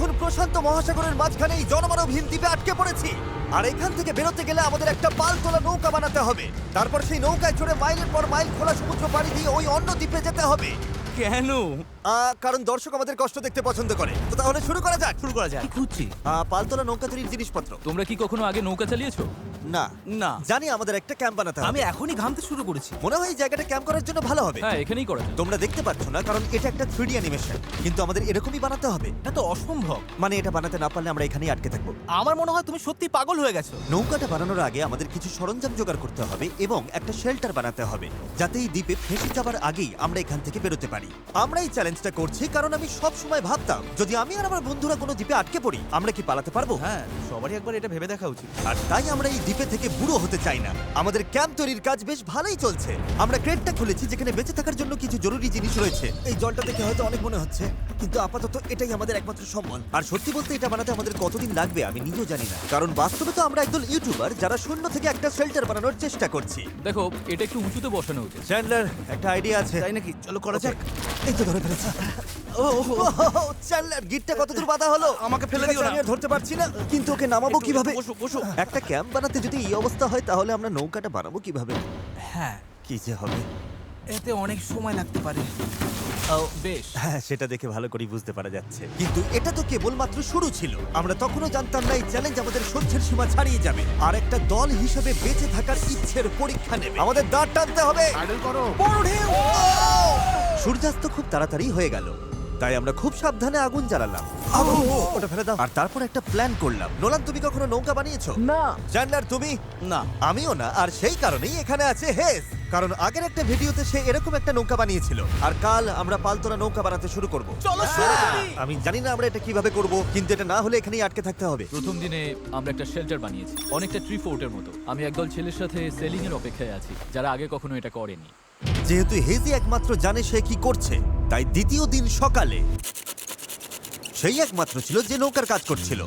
এখন প্রশান্ত মহাসাগরের মাঝখানে এই জনমানবহীন দ্বীপে আটকে পড়েছি। আর এখান থেকে বেরোতে গেলে আমাদের একটা পাল তোলা নৌকা বানাতে হবে। তারপর সেই নৌকায় চড়ে মাইলের পর মাইল খোলা সমুদ্র পাড়ি দিয়ে ওই অন্য দ্বীপে যেতে হবে। কেন? কারণ দর্শক আমাদের কষ্ট দেখতে পছন্দ করে। তো তাহলে শুরু করা যাক। কি খুঁজছি? পালতোলা নৌকা তৈরির জিনিসপত্র। তোমরা কি কখনো আগে নৌকা চালিয়েছো? না না। জানি আমাদের একটা ক্যাম্প বানাতে হবে। আমি এখনই ঘামতে শুরু করেছি। মনে হয় এই জায়গাটা ক্যাম্প করার জন্য ভালো হবে। হ্যাঁ, এখানেই করা যায়। তোমরা দেখতে পাচ্ছ না কারণ এটা একটা 3D অ্যানিমেশন, কিন্তু আমাদের এরকমই বানাতে হবে। এটা তো অসম্ভব। মানে এটা বানাতে না পারলে আমরা এখানেই আটকে থাকবো। আমার মনে হয় তুমি সত্যি পাগল হয়ে গেছো। নৌকাটা বানানোর আগে আমাদের কিছু সরঞ্জাম জোগাড় করতে হবে এবং একটা শেল্টার বানাতে হবে, যাতে এই দ্বীপে ফেঁসে যাবার আগেই আমরা এখান থেকে বেরোতে পারি। আমরা এই চ্যালেঞ্জটা করছি কারণ আমি সব সময় ভাবতাম যদি আমি আর আমার বন্ধুরা কোনো দ্বীপে আটকে পড়ি আমরা কি পালাতে পারবো। হ্যাঁ, সবারই একবার এটা ভেবে দেখা উচিত। আর তাই আমরা এই দ্বীপে থেকে বুড়ো হতে চাই না। আমাদের ক্যাম্প তৈরির কাজ বেশ ভালোই চলছে। আমরা ক্রেটটা খুলেছি যেখানে বেঁচে থাকার জন্য কিছু জরুরি জিনিস রয়েছে। এই জলটা দেখে হয়তো অনেক মনে হচ্ছে, কিন্তু আপাতত এটাই আমাদের একমাত্র সম্বল। আর সত্যি বলতে এটা বানাতে আমাদের কতদিন লাগবে আমি নিজেও জানি না, কারণ বাস্তবে তো আমরা একদল ইউটিউবার যারা শূন্য থেকে একটা শেল্টার বানানোর চেষ্টা করছি। দেখো, এটা একটু উঁচুতে বসানো উচিত। চ্যান্ডলার, একটা আইডিয়া আছে। তাই নাকি? চলো করা যাক। এই তো ধরে ফেলেছি। চ্যান্ডলার, গিটটা কতদূর বাঁধা হলো? আমাকে ফেলে দিও না। আমি আর ধরতে পারছি না, কিন্তু ওকে নামাবো কিভাবে? বসো বসো। একটা ক্যাম্প বানাতে যদি এই অবস্থা হয় তাহলে আমরা নৌকাটা বানাবো কিভাবে? হ্যাঁ, কি যে হবে। এতে অনেক সময় লাগতে পারে। বেশ। হ্যাঁ, সেটা দেখে ভালো করে বুঝতে পারা যাচ্ছে, কিন্তু এটা তো কেবলমাত্র শুরু ছিল। আমরা তখনও জানতাম না এই চ্যালেঞ্জ আমাদের সহ্যের সীমা ছাড়িয়ে যাবে আর একটা দল হিসেবে বেঁচে থাকার ইচ্ছের পরীক্ষা নেবে। আমাদের দাঁড় টানতে হবে। বড় ঢেউ! সূর্যাস্ত খুব তাড়াতাড়ি হয়ে গেল, তাই আমরা খুব সাবধানে আগুন জ্বালালাম। ওটা ফেলে দাও। আর তারপর একটা প্ল্যান করলাম। নোলান, তুমি কখনো নৌকা বানিয়েছো? না। চ্যান্ডলার, তুমি? না। আমিও না, আর সেই কারণেই এখানে আছে হেস। কারণ আগের একটা ভিডিওতে সে এরকম একটা নৌকা বানিয়েছিল। আর কাল আমরা পালতোলা নৌকা বানাতে শুরু করব। চলো শুরু করি। আমি জানি না আমরা এটা কিভাবে করব, কিন্তু এটা না হলে এখানেই আটকে থাকতে হবে। প্রথম দিনে আমরা একটা শেল্টার বানিয়েছি, অনেকটা ট্রি ফোর্টের মতো। আমি একদল ছেলের সাথে সেলিং এর অপেক্ষায় আছি, যারা আগে কখনো এটা করেনি। যেহেতু হেজি একমাত্র জানে সে কি করছে, তাই দ্বিতীয় দিন সকালে সেই একমাত্র ছিল যে নৌকার কাজ করছিল।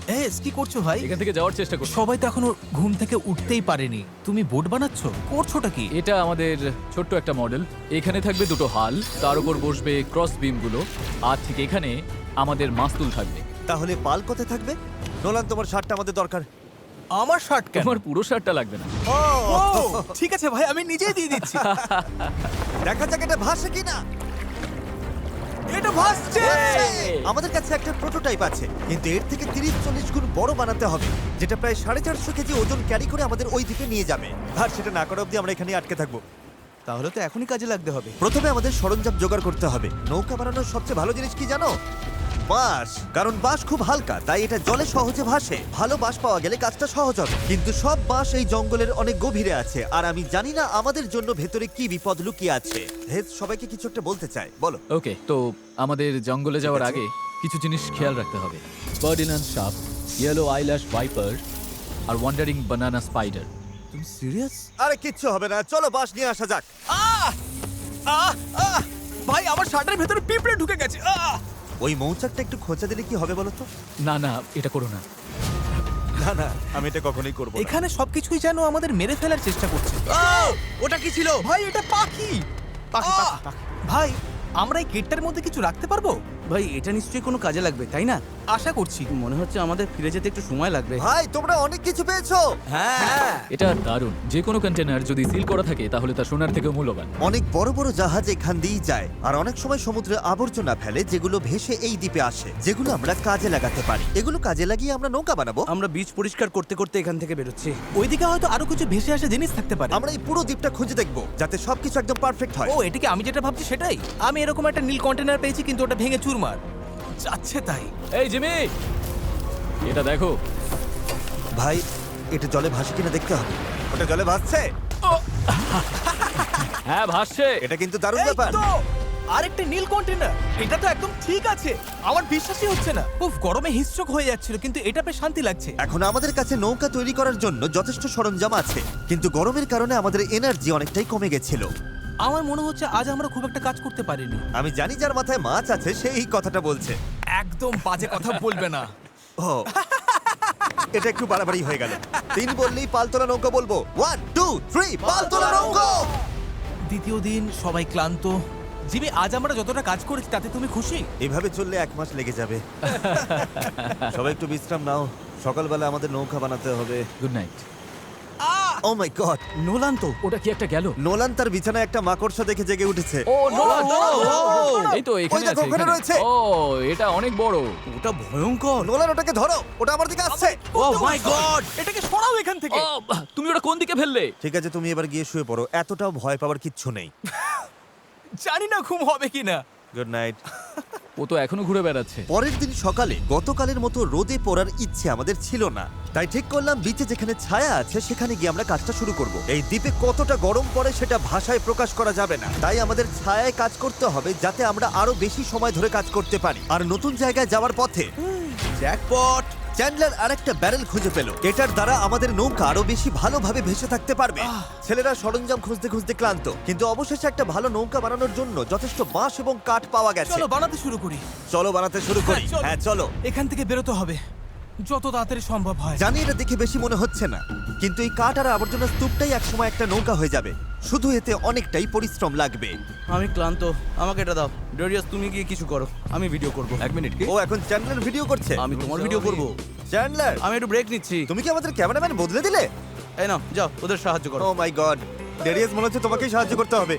কি করছো ভাই? এখান থেকে যাওয়ার চেষ্টা করছি। সবাই তো এখনো ঘুম থেকে উঠতেই পারেনি। তুমি বোট বানাচ্ছো? করছোটা কি? এটা আমাদের ছোট্ট একটা মডেল। এখানে থাকবে দুটো হাল, তার উপর বসবে ক্রস বিমগুলো, আর ঠিক এখানে আমাদের মাস্তুল থাকবে। তাহলে পাল কোথায় থাকবে? নোলান, তোমার শার্টটা আমাদের দরকার। আমার শার্ট কেন? তোমার পুরো শার্টটা লাগবে না। ও, ঠিক আছে ভাই, আমি নিজেই দিয়ে দিচ্ছি। দেখা যাক এটা ভাসে কিনা। এটা ভাসছে। আমাদের কাছে একটা প্রোটোটাইপ আছে, কিন্তু এর থেকে 30-40 গুণ বড় বানাতে হবে, যেটা প্রায় 450 কেজি ওজন ক্যারি করে আমাদের ওই দ্বীপে নিয়ে যাবে। আর সেটা না করা অবধি আমরা এখানে আটকে থাকবো। তাহলে তো এখনই কাজে লাগতে হবে। প্রথমে আমাদের সরঞ্জাম জোগাড় করতে হবে। নৌকা বানানোর সবচেয়ে ভালো জিনিস কি জানো? বাঁশ। কারণ বাঁশ খুব হালকা, তাই এটা জলে সহজে ভাসে। ভালো বাঁশ পাওয়া গেলে কাজটা সহজ হবে। কিন্তু সব বাঁশ এই জঙ্গলের অনেক গভীরে আছে, আর আমি জানি না আমাদের জন্য ভেতরে কি বিপদ লুকিয়ে আছে। হেজ সবাইকে কিছু একটা বলতে চায়, বলো। ওকে, তো আমাদের জঙ্গলে যাওয়ার আগে কিছু জিনিস খেয়াল রাখতে হবে। ফার্ডিনান্ড সাপ, ইয়েলো আইল্যাশ ভাইপার, আর ওয়ান্ডারিং বানানা স্পাইডার। তুমি সিরিয়াস? আরে কিচ্ছু হবে না, চলো বাঁশ নিয়ে আসা যাক। ভাই, আমার শার্টের ভেতরে পিঁপড়ে ঢুকে গেছে। ওই মৌচাকটা একটু খোঁচা দিলে কি হবে বলো তো? না না, এটা করো না। না না, আমি এটা কখনোই করবো না। এখানে সবকিছুই যেন আমাদের মেরে ফেলার চেষ্টা করছে। ওটা কি ছিল? ভাই, এটা পাখি। পাখি। ভাই, আমরা এই কেটটার মধ্যে কিছু রাখতে পারবো? ভাই, এটা নিশ্চয়ই কোনো কাজে লাগবে, তাই না? আশা করছি। মনে হচ্ছে আমাদের ফিরে যেতে একটু সময় লাগবে। ভাই, তোমরা অনেক কিছু পেয়েছো। হ্যাঁ। এটা দারুণ। যে কোনো কন্টেনার যদি সিল করা থাকে তাহলে তা সোনার থেকেও মূল্যবান। অনেক বড় বড় জাহাজ এখান দিয়েই যায়, আর অনেক সময় সমুদ্রে আবর্জনা ফেলে যেগুলো ভেসে এই দ্বীপে আসে, যেগুলো আমরা কাজে লাগাতে পারি। এগুলো কাজে লাগিয়ে আমরা নৌকা বানাবো। আমরা বীজ পরিষ্কার করতে করতে এখান থেকে বেরোচ্ছি। ওইদিকে হয়তো আরো কিছু ভেসে আসা জিনিস থাকতে পারে। আমরা এই পুরো দ্বীপটা খুঁজে দেখবো, যাতে সবকিছু একদম পারফেক্ট হয়। ও, এটা কি আমি যেটা ভাবছি সেটাই? আমি এরকম একটা নীল কন্টেনার পেয়েছি, কিন্তু ওটা ভেঙে চুরমার। যাচ্ছে তাই। এই জিমি, এটা দেখো। ভাই, এটা জলে ভাসে কিনা দেখতে হবে। ওটা জলে ভাসছে? হ্যাঁ, ভাসছে। এটা কিন্তু দারুণ এই ব্যাপার। তো, আরেকটা নীল কন্টেনার। এটা তো একদম ঠিক আছে। আমার বিশ্বাসই হচ্ছে না। খুব গরমে হিস্ট্রোক হয়ে যাচ্ছিল, কিন্তু এটা বেশ শান্তি লাগছে। এখন আমাদের কাছে নৌকা তৈরি করার জন্য যথেষ্ট সরঞ্জাম আছে, কিন্তু গরমের কারণে আমাদের এনার্জি অনেকটাই কমে গেছিল। আমার মনে হচ্ছে আজ আমরা খুব একটা কাজ করতে পারিনি। আমি জানি যার মাথায় মাছ আছে সে এই কথাটা বলছে। একদম বাজে কথা বলবে না। ও, এটা একটু বাড়াবাড়ি হয়ে গেল। 3 বললেই পালতোলা নৌকা বলবো। 1 2 3 পালতোলা নৌকা। দ্বিতীয় দিন, সবাই ক্লান্ত, জিমি, আজ আমরা যতটা কাজ করেছি তাতে তুমি খুশি? এভাবে চললে 1 মাস লেগে যাবে। সবাই একটু বিশ্রাম নাও, সকালবেলা আমাদের নৌকা বানাতে হবে। Good night. Oh my god, Nolan তো। ওটা কি একটা গেল? নোলান তার বিছানায় একটা মাকড়সা দেখে জেগে উঠেছে। ও নোলান, এই তো ওই এখানে দেখো, আছে ওখানে এখানে। রয়েছে। ও এটা অনেক বড়। ওটা ভয়ঙ্কর। নোলান ওটাকে ধরো, ওটা আমার দিকে আসছে। ও মাই গড। এটাকে সরাও এখান থেকে। ও তুমি ওটা কোন দিকে ফেললে? ঠিক আছে, তুমি এবার গিয়ে শুয়ে পড়ো, এতটাও ভয় পাওয়ার কিচ্ছু নেই। জানি না ঘুম হবে কিনা। Good night. ও তো এখনো ঘুরে বেড়াচ্ছে। পরের দিন সকালে গতকালের মতো রোদে পড়ার ইচ্ছে আমাদের ছিল না, তাই ঠিক করলাম বিচে যেখানে ছায়া আছে সেখানে গিয়ে আমরা কাজটা শুরু করব। এই দ্বীপে কতটা গরম পড়ে সেটা ভাষায় প্রকাশ করা যাবে না, তাই আমাদের ছায়ায় কাজ করতে হবে যাতে আমরা আরো বেশি সময় ধরে কাজ করতে পারি। আর নতুন জায়গায় যাওয়ার পথে জ্যাকপট। চ্যান্ডলার আরেকটা ব্যারেল খুঁজে পেল, এটার দ্বারা আমাদের নৌকা আরো বেশি ভালোভাবে ভেসে থাকতে পারবে। ছেলেরা সরঞ্জাম খুঁজতে খুঁজতে ক্লান্ত, কিন্তু অবশেষে একটা ভালো নৌকা বানানোর জন্য যথেষ্ট বাঁশ এবং কাঠ পাওয়া গেছে। চলো বানাতে শুরু করি। চলো বানাতে শুরু করি। চলো। হ্যাঁ চলো। এখান থেকে বেরোতে হবে যত তাড়াতাড়ি সম্ভব হয়। জানি এটা দেখে বেশি মনে হচ্ছে না, কিন্তু এই কাঠ আর আবর্জনা স্তূপটাই একসময় একটা নৌকা হয়ে যাবে। শুধু এতে অনেকটাই পরিশ্রম লাগবে। আমি ক্লান্ত, আমাকে এটা দাও। ডেরিয়াস তুমি গিয়ে কিছু করো, আমি ভিডিও করব। 1 মিনিট। ও এখন চ্যান্ডলার ভিডিও করছে। আমি তোমার ভিডিও করব। চ্যান্ডলার, আমি একটু ব্রেক নিচ্ছি। তুমি কি আমাদের ক্যামেরাম্যান বদলে দিলে? এই নাও, যাও ওদের সাহায্য করো। ও মাই গড, ডেরিয়াস মনে হচ্ছে তোমাকেই সাহায্য করতে হবে।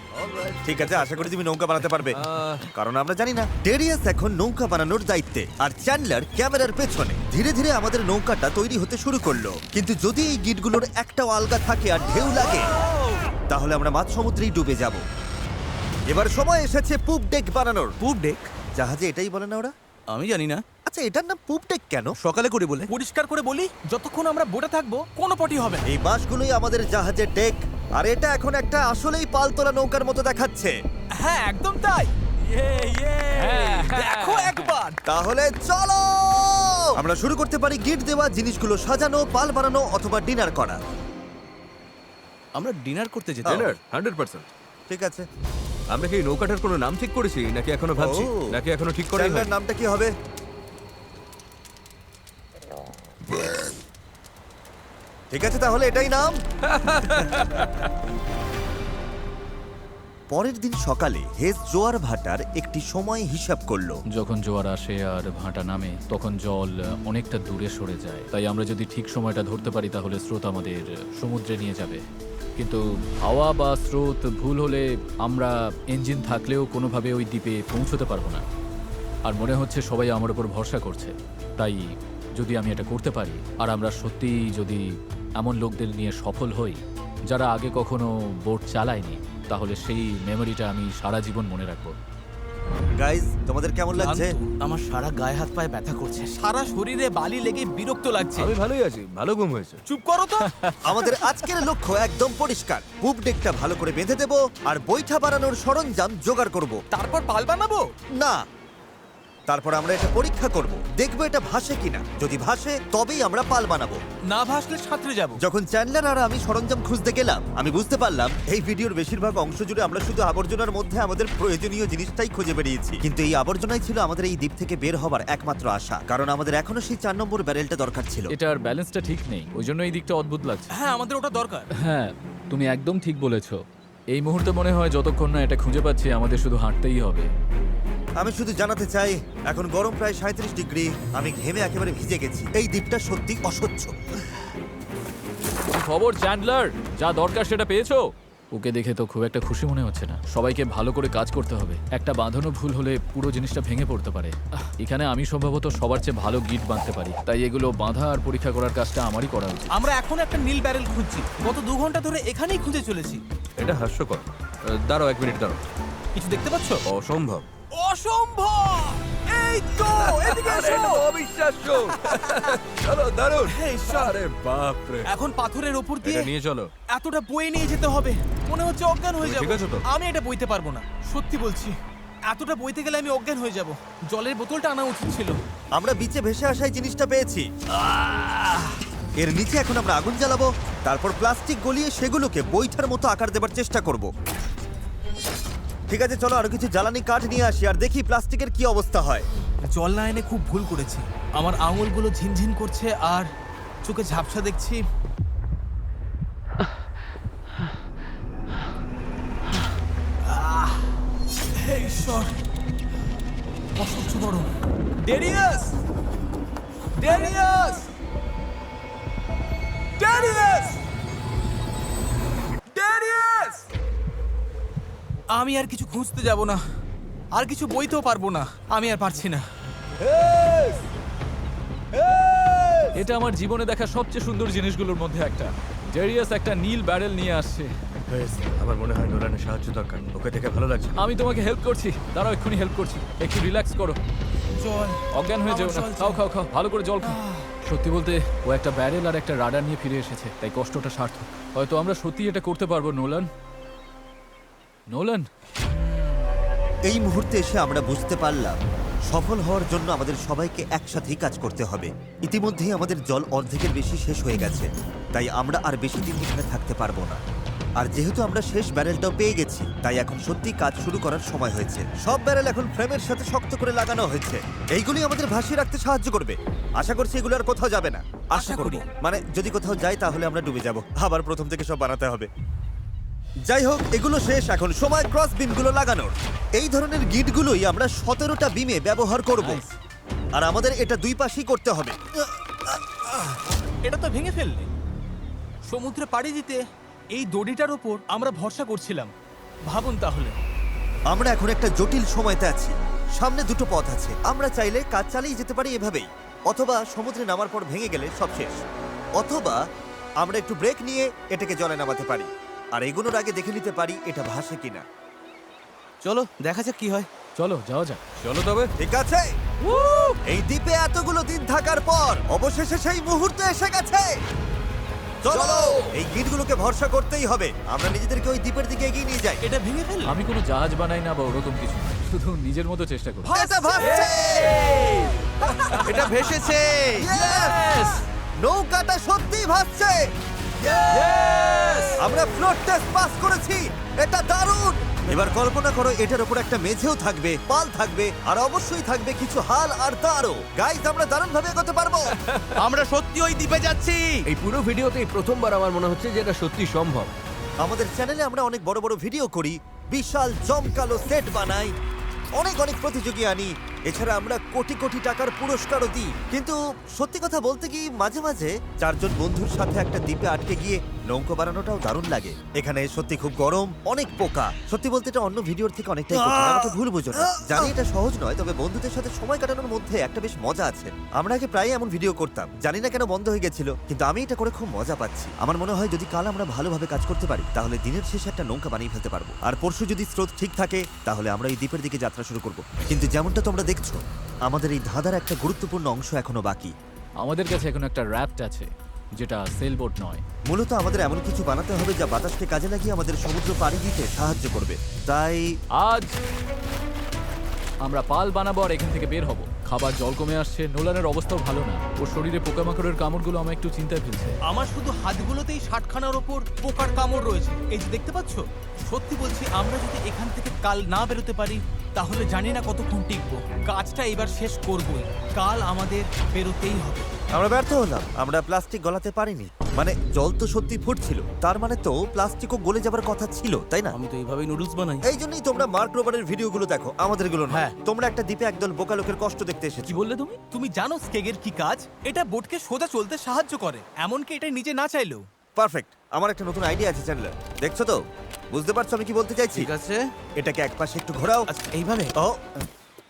ঠিক আছে, আশা করি তুমি নৌকা বানাতে পারবে, কারণ আমরা জানি না। ডেরিয়াস এখন নৌকা বানানোর দায়িত্বে, আর চ্যান্ডলার ক্যামেরার পেছনে। ধীরে ধীরে আমাদের নৌকাটা তৈরি হতে শুরু করলো, কিন্তু যদি এই গিটগুলোর একটাও আলগা থাকে আর ঢেউ লাগে তাহলে আমরা মাঝ সমুদ্রেই ডুবে যাব। এবার সময় এসেছে পুপ ডেক বানানোর। পুপ ডেক? জাহাজে এটাই বলে না ওরা? আমি জানি না, আচ্ছা, এটার নাম পুপ ডেক কেন? সকালে করে বলে। পরিষ্কার করে বলি, যতক্ষণ আমরা বোটে থাকবো কোনো পটি হবে না। এই বাঁশগুলোই আমাদের জাহাজের ডেক, আর এটা এখন একটা আসলেই পালতোলা নৌকার মতো দেখাচ্ছে। হ্যাঁ একদম তাই। দেখো একবার। তাহলে চলো আমরা শুরু করতে পারি গিট দেওয়া জিনিসগুলো সাজানো, পাল বানানো অথবা ডিনার করা। আমরা ডিনার করতে যেতে ডিনার? 100%। ঠিক আছে, আমরা কি এই নৌকাটার কোনো নাম ঠিক করেছি নাকি এখনো ভাবছি? ও। নাকি এখনো ঠিক করাই চ্যানেলের হয়নি? নামটা কি হবে? ঠিক আছে, তাহলে এটাই নাম। পরের দিন সকালে হেস জোয়ার ভাটার একটি সময় হিসাব করলো। যখন জোয়ার আসে আর ভাটা নামে তখন জল অনেকটা দূরে সরে যায়, তাই আমরা যদি ঠিক সময়টা ধরতে পারি তাহলে স্রোত আমাদের সমুদ্রে নিয়ে যাবে। কিন্তু হাওয়া বা স্রোত ভুল হলে আমরা ইঞ্জিন থাকলেও কোনোভাবে ওই দ্বীপে পৌঁছতে পারবো না। আর মনে হচ্ছে সবাই আমার উপর ভরসা করছে, তাই যদি আমি এটা করতে পারি আর আমরা সত্যিই যদি এমন লোকদের নিয়ে সফল হই যারা আগে কখনো বোট চালায়নি, তাহলে সেই মেমোরিটা আমি সারা জীবন মনে রাখবো। গাইস, তোমাদের কেমন লাগছে? আমার সারা গায়ে হাত পায়ে ব্যথা করছে। সারা শরীরে বালি লেগে বিরক্ত লাগছে। আমি ভালোই আছি, ভালো ঘুম হয়েছে। চুপ করো তো। আমাদের আজকের লক্ষ্য একদম পরিষ্কার। পুপ ডেকটা ভালো করে বেঁধে দেব আর বৈঠা বানানোর সরঞ্জাম জোগাড় করব। তারপর পাল বানাবো। না, তারপর আমরা এটা পরীক্ষা করব, দেখবো এটা ভাসে কিনা। যদি ভাসে তবেই আমরা পাল বানাবো। না ভাসলে সাঁতরে যাবো। যখন চ্যান্ডলার আর আমি সরঞ্জাম খুঁজতে গেলাম, আমি বুঝতে পারলাম এই ভিডিওর বেশিরভাগ অংশ জুড়ে আমরা শুধু আবর্জনার মধ্যে আমাদের প্রয়োজনীয় জিনিসটাই খুঁজে বেরিয়েছি। কিন্তু এই আবর্জনাই ছিল আমাদের এই দ্বীপ থেকে বের হবার একমাত্র আশা, কারণ আমাদের এখনো সেই 4 নম্বর ব্যারেলটা দরকার ছিল। এটার ব্যালেন্সটা ঠিক নেই, ওই জন্য এই দিকটা অদ্ভুত লাগছে। হ্যাঁ আমাদের ওটা দরকার। হ্যাঁ, তুমি একদম ঠিক বলেছো। এই মুহূর্তে মনে হয় যতক্ষণ না এটা খুঁজে পাচ্ছি আমাদের শুধু হাঁটতেই হবে। আমি শুধু জানাতে চাই, এখন গরম প্রায় 37 ডিগ্রি, আমি ঘেমে একেবারে ভিজে গেছি। এই দ্বীপটা সত্যি অসহ্য। কি খবর চ্যান্ডলার? যা দরকার সেটা পেয়েছো? ওকে দেখে তো খুব একটা খুশি মনে হচ্ছে না। সবাইকে ভালো করে কাজ করতে হবে, একটা বাঁধানো ভুল হলে পুরো জিনিসটা ভেঙে পড়তে পারে। এখানে আমি সম্ভবত সবার চেয়ে ভালো গিট বাঁধতে পারি, তাই এগুলো বাঁধা আর পরীক্ষা করার কাজটা আমারই করা উচিত। আমরা এখন একটা নীল ব্যারেল খুঁজছি, গত 2 ঘন্টা ধরে এখানেই খুঁজে চলেছি। এটা হাস্যকর। দাঁড়াও 1 মিনিট, দাঁড়াও। কিছু দেখতে পাচ্ছ? অসম্ভব। অসম্ভব! এই তো, এদিকে এসো। অবিশ্বাস্য। চলো, দারুণ। হে ঈশ্বর! আরে বাপ রে। এখন পাথরের ওপর দিয়ে এটা নিয়ে চলো। এতটা বয়ে নিয়ে যেতে হবে, মনে হচ্ছে অজ্ঞান হয়ে তুমি যাব। ঠিক আছো তো? আমি এটা বইতে পারবো না, সত্যি বলছি। এতটা বইতে গেলে আমি অজ্ঞান হয়ে যাব। জলের বোতলটা আনা উচিত ছিল। আমরা বিচে ভেসে আসাই জিনিসটা পেয়েছি। এর নিচে এখন আমরা আগুন জ্বালাবো, তারপর প্লাস্টিক গলিয়ে সেগুলোকে বৈঠার মতো আকার দেবার চেষ্টা করব। ঠিক আছে, চলো আরো কিছু জ্বালানি কাঠ নিয়ে আসি আর দেখি প্লাস্টিকের কি অবস্থা হয়। জল না এনে খুব ভুল করেছি। আমার আঙুলগুলো ঝিনঝিন করছে আর চোখে ঝাপসা দেখছি। ঈশ্বর, অসহ্য গরম। Darius, Darius, Darius, Darius! আমি আর কিছু খুঁজতে যাব না, আর কিছু বইতেও পারবো না, আমি আর পারছি না। এটা আমার জীবনে দেখা সবচেয়ে সুন্দর জিনিসগুলোর মধ্যে একটা। ডেরিয়াস একটা নীল ব্যারেল নিয়ে আসছে। আমার মনে হয় নোলানের সাহায্য দরকার, ওকে দেখে ভালো লাগছে। আমি তোমাকে হেল্প করছি, দাঁড়াও এক্ষুনি হেল্প করছি। একটু রিল্যাক্স করো, জল, অজ্ঞান হয়ে যেও না। আমার জল খাও চাই। খাও খাও, ভালো করে জল খাও। সত্যি বলতে ও একটা ব্যারেল আর একটা রাডার নিয়ে ফিরে এসেছে, তাই কষ্টটা সার্থক। হয়তো আমরা সত্যি এটা করতে পারবো। নোলান, নোলান, এই মুহূর্তে এসে আমরা বুঝতে পারলাম সফল হওয়ার জন্য আমাদের সবাইকে একসাথেই কাজ করতে হবে। ইতিমধ্যেই আমাদের জল অর্ধেকের বেশি শেষ হয়ে গেছে, তাই আমরা আর বেশি দিন এখানে থাকতে পারবো না। আর যেহেতু আমরা শেষ ব্যারেলটাও পেয়ে গেছি, তাই এখন সত্যি কাজ শুরু করার সময় হয়েছে। সব ব্যারেল এখন ফ্রেমের সাথে শক্ত করে লাগানো হয়েছে। এইগুলি আমাদের ভাসিয়ে রাখতে সাহায্য করবে। আশা করছি এগুলো আর কোথাও যাবে না। আশা করব, মানে যদি কোথাও যাই তাহলে আমরা ডুবে যাব, আবার প্রথম থেকে সব বানাতে হবে। যাই হোক, এগুলো শেষ, এখন সময় ক্রস বিমগুলো লাগানোর। এই ধরনের গিটগুলোই আমরা 17টা বিমে ব্যবহার করব, আর আমাদের এটা দুই পাশেই করতে হবে। এটা তো ভেঙে ফেললে। সমুদ্রে পাড়ি দিতে এই দড়িটার ওপর আমরা ভরসা করছিলাম। ভাবুন তাহলে। আমরা এখন একটা জটিল সময়তে আছি। সামনে দুটো পথ আছে, আমরা চাইলে কাজ চালিয়ে যেতে পারি এভাবেই, অথবা সমুদ্রে নামার পর ভেঙে গেলে সব শেষ, অথবা আমরা একটু ব্রেক নিয়ে এটাকে জলে নামাতে পারি আর এগুলোর আগে দেখে নিতে পারি এটা ভাসে কিনা। চলো দেখা যাক কি হয়। চলো যাওয়া যাক। চলো তবে। ঠিক আছে, এই দ্বীপে এতগুলো দিন থাকার পর অবশেষে সেই মুহূর্ত এসে গেছে। চলো, এই গিটগুলোকে ভরসা করতেই হবে। আমরা নিজেদেরকে ওই দ্বীপের দিকে এগিয়ে নিয়ে যাই। এটা ভেঙে ফেললে। আমি কোনো জাহাজ বানাই না বা ওরকম কিছু না, শুধু নিজের মতো চেষ্টা করি। এটা ভাসছে! এটা ভেসেছে। Yes! নৌকাটা সত্যিই ভাসছে। আমরা ফ্লোট টেস্ট পাস করেছি, এটা দারুণ। এবার কল্পনা করো এটার উপর একটা মেঝেও থাকবে, পাল থাকবে, আর অবশ্যই থাকবে কিছু হাল আর তারও। গাইজ, আমরা দারুণ ভাবে এগোতে পারবো। আমরা সত্যি ওই দ্বীপে যাচ্ছি। এই পুরো ভিডিওতেই প্রথমবার আমার মনে হচ্ছে যে এটা সত্যি সম্ভব। আমাদের চ্যানেলে আমরা অনেক বড় বড় ভিডিও করি, বিশাল জমকালো সেট বানাই, অনেক অনেক প্রতিযোগী আনি, এছাড়া আমরা কোটি কোটি টাকার পুরস্কারও দিই। কিন্তু সত্যি কথা বলতে কি, মাঝে মাঝে চারজন বন্ধুর সাথে একটা দ্বীপে আটকে গিয়ে নৌকো বানানোটাও দারুণ লাগে। এখানে সত্যি খুব গরম, অনেক পোকা। সত্যি বলতে এটা অন্য ভিডিওর থেকে অনেকটাই কঠিন, আমাকে ভুল বুঝো না। জানি এটা সহজ নয়, তবে বন্ধুদের সাথে সময় কাটানোর মধ্যে একটা বেশ মজা আছে। আমরা আগে প্রায় এমন ভিডিও করতাম, জানি না কেন বন্ধ হয়ে গেছিল, কিন্তু আমি এটা করে খুব মজা পাচ্ছি। আমার মনে হয় যদি কাল আমরা ভালোভাবে কাজ করতে পারি তাহলে দিনের শেষে একটা নৌকা বানিয়ে ফেলতে পারবো। আর পরশু যদি স্রোত ঠিক থাকে তাহলে আমরা এই দ্বীপের দিকে যাত্রা শুরু করব। কিন্তু যেমনটা তোমরা দেখছো, আমাদের এই ধাঁধার একটা গুরুত্বপূর্ণ অংশ এখনো বাকি। আমাদের কাছে এখন একটা র্যাফট আছে, যেটা সেলবোট নয়। মূলত আমাদের এমন কিছু বানাতে হবে যা বাতাসকে কাজে লাগিয়ে আমাদের সমুদ্র পাড়ি দিতে সাহায্য করবে। তাই আজ আমরা পাল বানাবো আর এখান থেকে বের হব। খাবার জল কমে আসছে, নোলানের অবস্থাও ভালো না, ওর শরীরে পোকামাকড়ের কামড়গুলো আমার একটু চিন্তায় ফেলছে। আমার শুধু হাতগুলোতেই 60খানার ওপর পোকার কামড় রয়েছে। এই যে দেখতে পাচ্ছো, সত্যি বলছি, আমরা যদি এখান থেকে কাল না বেরোতে পারি তাহলে জানি না কতক্ষণ টিকবো। কাজটা এবার শেষ করবই, কাল আমাদের বেরোতেই হবে। আমরা ব্যর্থ হলাম, আমরা প্লাস্টিক গলাতে পারিনি। মানে জল তো সত্যি ফুটছিল, তার মানে তো প্লাস্টিকও গলে যাবার কথা ছিল, তাই না? আমি তো এইভাবেই নুডলস বানাই। এই জন্যই তোমরা মার্ক রোবারের ভিডিওগুলো দেখো, আমাদেরগুলো না। হ্যাঁ। তোমরা একটা দ্বীপে একদল বোকা লোকের কষ্ট দেখতে এসেছো। কি বললে তুমি? তুমি জানো স্কেগের কি কাজ? এটা বোটকে সোজা চলতে সাহায্য করে, এমনকি এটা নিজে না চাইলেও। পারফেক্ট, আমার একটা নতুন আইডিয়া আছে চ্যানেলার, দেখছো তো? বুঝতে পারছো আমি কি বলতে চাইছি? ঠিক আছে। এটাকে একপাশে একটু ঘোরাও। আচ্ছা এইভাবে। ও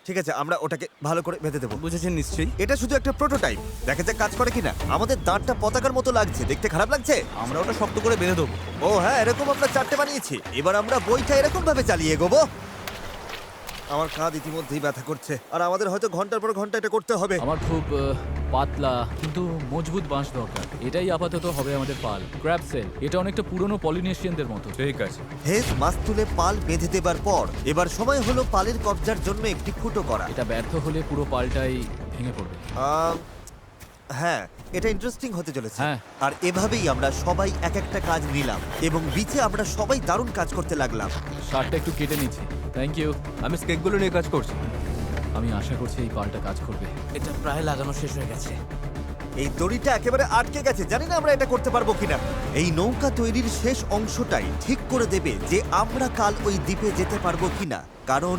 ঠিক আছে, আমরা ওটাকে ভালো করে বেঁধে দেবো। বুঝেছেন নিশ্চয়ই। এটা শুধু একটা প্রোটোটাইপ, দেখা যাক কাজ করে কিনা। আমাদের দাঁতটা পতাকার মতো লাগছে, দেখতে খারাপ লাগছে? আমরা ওটা শক্ত করে বেঁধে দেবো। ও হ্যাঁ, এরকম আমরা 4টে বানিয়েছি। এবার আমরা বইটা এরকম ভাবে চালিয়ে এগোবো। আমার কাঁধ ইতিমধ্যেই ব্যথা করছে, আর আমাদের হয়তো ঘন্টার পর ঘন্টা এটা করতে হবে। আমার খুব পাতলা কিন্তু মজবুত বাঁশ দরকার। এটাই আপাতত হবে আমাদের পাল। ক্র্যাব সেল, এটা অনেকটা পুরনো পলিনেশিয়ানদের মতো। ঠিক আছে। হেস মাছ তুলে পাল বেঁধে দেবার পর এবার সময় হলো পালের কবজার জন্য একটি ফুটো করা। এটা ব্যর্থ হলে পুরো পালটাই ভেঙে পড়বে। হ্যাঁ, এটা ইন্টারেস্টিং হতে চলেছে। হ্যাঁ। আর এভাবেই আমরা সবাই এক একটা কাজ নিলাম এবং বিচে আমরা সবাই দারুণ কাজ করতে লাগলাম। শার্টটা একটু কেটে নিচ্ছি। Thank you. আমি স্কেকগুলো নিয়ে কাজ করছি। আমি আশা করছি এই পালটা কাজ করবে। এটা প্রায় লাগানো শেষ হয়ে গেছে। এই দড়িটা একেবারে আটকে গেছে, জানি না আমরা এটা করতে পারবো কিনা। এই নৌকা তৈরির শেষ অংশটাই ঠিক করে দেবে যে আমরা কাল ওই দ্বীপে যেতে পারবো কিনা, কারণ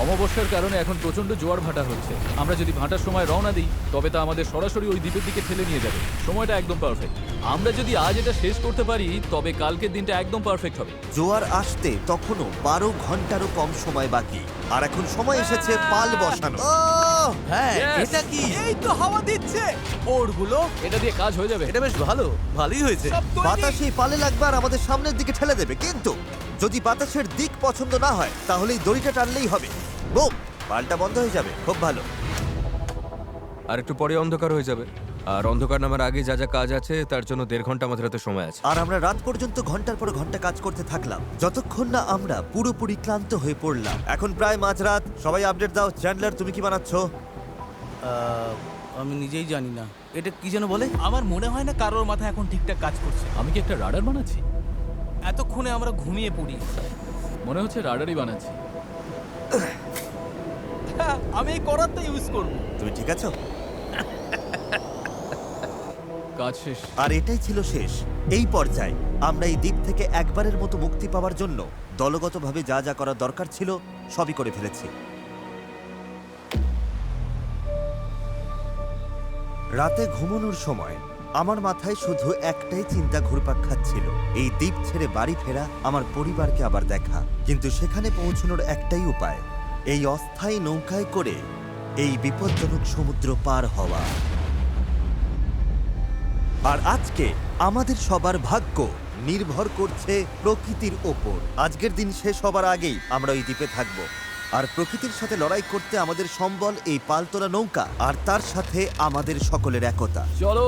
অমাবস্যার কারণে এখন প্রচন্ড জোয়ার ভাটা হচ্ছে। আমরা যদি ভাটার সময় রওনা দিই তবে তা আমাদের সরাসরি ওই দ্বীপের দিকে ঠেলে নিয়ে যাবে। সময়টা একদম পারফেক্ট। আমরা যদি আজ এটা শেষ করতে পারি তবে কালকের দিনটা একদম পারফেক্ট হবে। জোয়ার আসতে তখনও 12 ঘন্টারও কম সময় বাকি, আর এখন সময় এসেছে পাল বসানো। হ্যাঁ Yes! এটা কি? এই তো হাওয়া দিচ্ছে ওরগুলো এটা দিয়ে কাজ হয়ে যাবে। এটা বেশ ভালোই হয়েছে। সব তৈরি। বাতাস এই পালে লাগবে আর আমাদের সামনের দিকে ঠেলে দেবে, কিন্তু যদি বাতাসের দিক পছন্দ না হয় তাহলে এই দড়িটা টানলেই হবে। বুম, পালটা বন্ধ হয়ে যাবে। খুব ভালো। আর একটু পরে অন্ধকার হয়ে যাবে। আর অন্ধকার নামার আগে যা যা কাজ আছে তার জন্য 1.5 ঘন্টা আমাদের হাতে সময় আছে। আর আমরা রাত পর্যন্ত ঘন্টার পর ঘন্টা কাজ করতে থাকলাম, যতক্ষণ না আমরা পুরোপুরি ক্লান্ত হয়ে পড়লাম। এখন প্রায় মাঝরাত। সবাই আপডেট দাও। চ্যান্ডলার, তুমি কি বানাচ্ছ? আমি নিজেই জানি না এটা কি যেন বলে। আমার মনে হয় না কারোর মাথা এখন ঠিকঠাক কাজ করছে। আমি কি একটা রাডার বানাচ্ছি? এতক্ষণে আমরা ঘুমিয়ে পড়ি। মনে হচ্ছে রাডারই বানাচ্ছি। হ্যাঁ, আমি এই করাতটা ইউজ করব। তুমি ঠিক আছো? কাজ শেষ। আর এটাই ছিল শেষ। এই পর্যায়ে আমরা এই দ্বীপ থেকে একবারের মতো মুক্তি পাওয়ার জন্য দলগতভাবে যা যা করা দরকার ছিল সবই করে ফেলেছি। রাতে ঘুমানোর সময় আমার মাথায় শুধু একটাই চিন্তা ঘুরপাক খাচ্ছিল, এই দ্বীপ ছেড়ে বাড়ি ফেরা, আমার পরিবারকে আবার দেখা। কিন্তু সেখানে পৌঁছানোর একটাই উপায়, এই অস্থায়ী নৌকায় করে এই বিপজ্জনক সমুদ্র পার হওয়া। আর আজকে আমাদের সবার ভাগ্য নির্ভর করছে প্রকৃতির ওপর। আজকের দিন শেষ হবার আগেই আমরা ওই দ্বীপে থাকব। আর প্রকৃতির সাথে লড়াই করতে আমাদের সম্বল এই পালতোলা নৌকা, আর তার সাথে আমাদের সকলের একতা। চলো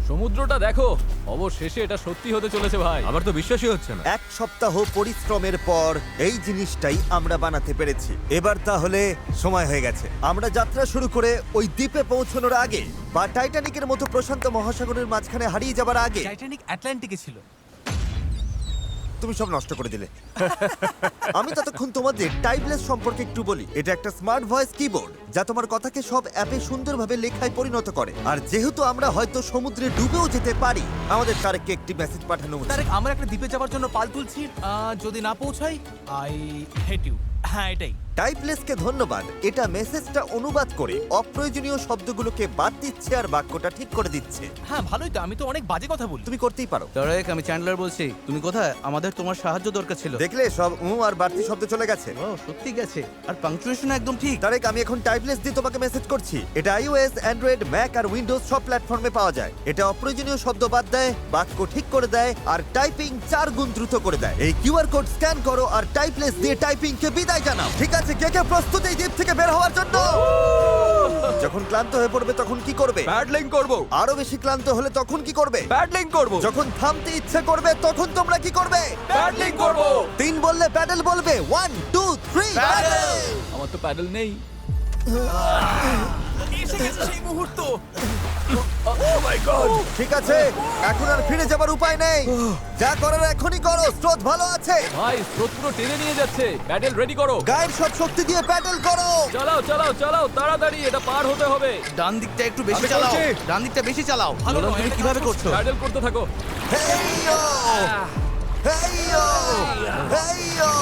সমুদ্রটা দেখো। অবশেষে এটা সত্যি হতে চলেছে ভাই। আমার তো বিশ্বাসই হচ্ছে না। 1 সপ্তাহ পরিশ্রমের পর এই জিনিসটাই আমরা বানাতে পেরেছি। এবার তাহলে সময় হয়ে গেছে আমরা যাত্রা শুরু করে ওই দ্বীপে পৌঁছানোর আগে, বা টাইটানিকের মতো প্রশান্ত মহাসাগরের মাঝখানে হারিয়ে যাবার আগে। টাইটানিক আটলান্টিকে ছিল। তুমি সব নষ্ট করে দিলে। আমি ততক্ষণ তোমাদের টাইপলেস সম্পর্কে একটু বলি। এটা একটা স্মার্ট ভয়েস কিবোর্ড যা তোমার কথাকে সব অ্যাপে সুন্দরভাবে লেখায় পরিণত করে। আর যেহেতু আমরা হয়তো সমুদ্রে ডুবেও যেতে পারি, আমাদের তারেককে একটি মেসেজ পাঠানো উচিত। তারেক, আমরা একটা দ্বীপে যাওয়ার জন্য পাল তুলছি। যদি না পৌঁছাই, আই হেট ইউ। হ্যাঁ, এটাই। টাইপলেসকে ধন্যবাদ। এটা মেসেজটা অনুবাদ করে অপ্রয়োজনীয় শব্দগুলোকে বাদ দিচ্ছে আর বাক্যটা ঠিক করে দিচ্ছে। হ্যাঁ, ভালোই তো। আমি তো অনেক বাজে কথা বলি। তুমি করতেই পারো। তারেক, আমি চ্যান্ডলার বলছি। তুমি কোথায়? আমাদের তোমার সাহায্য দরকার ছিল। দেখলে সব আর বাড়তি শব্দ চলে গেছে। ও সত্যি গেছে। আর পাংচুয়েশন একদম ঠিক। তারেক, আমি এখন টাইপলেস দিয়ে তোমাকে মেসেজ করছি। এটা iOS, অ্যান্ড্রয়েড, ম্যাক আর উইন্ডোজ সব প্ল্যাটফর্মে পাওয়া যায়। এটা অপ্রয়োজনীয় শব্দ বাদ দেয়, বাক্য ঠিক করে দেয়, আর টাইপিং 4 গুণ দ্রুত করে দেয়। এই কিউআর কোড স্ক্যান করো আর টাইপলেস দিয়ে টাইপিংকে বিদায় জানাও। ঠিক আছে, কে কে প্রস্তুত এই দ্বীপ থেকে বের হওয়ার জন্য? যখন ক্লান্ত হয়ে পড়বে তখন কি করবে? প্যাডলিং করব। আরো বেশি ক্লান্ত হলে তখন কি করবে? প্যাডলিং করব। যখন থামতে ইচ্ছে করবে তখন তোমরা কি করবে? প্যাডলিং করব। 3 বললে প্যাডেল বলবে। 1 2 3 প্যাডেল। আমার তো প্যাডেল নেই। এসে গেছে সেই মুহূর্ত। ঠিক আছে, এখন আর ফিরে যাবার উপায় নেই। যা করার এখনই করো, স্রোত ভালো আছে। ভাই স্রোত পুরো টেনে নিয়ে যাচ্ছে। প্যাডেল রেডি করো। গায়ের সব শক্তি দিয়ে প্যাডেল করো। চালাও চালাও চালাও, তাড়াতাড়ি এটা পার হতে হবে। ডান দিকটা একটু বেশি আমি চালাও। করছি। ডান দিকটা বেশি চালাও। ভালো নোলান, নয়, তুমি এটা কিভাবে কাজ করছো? প্যাডেল করতে থাকো। হেইয়ো হেইয়ো হেইয়ো।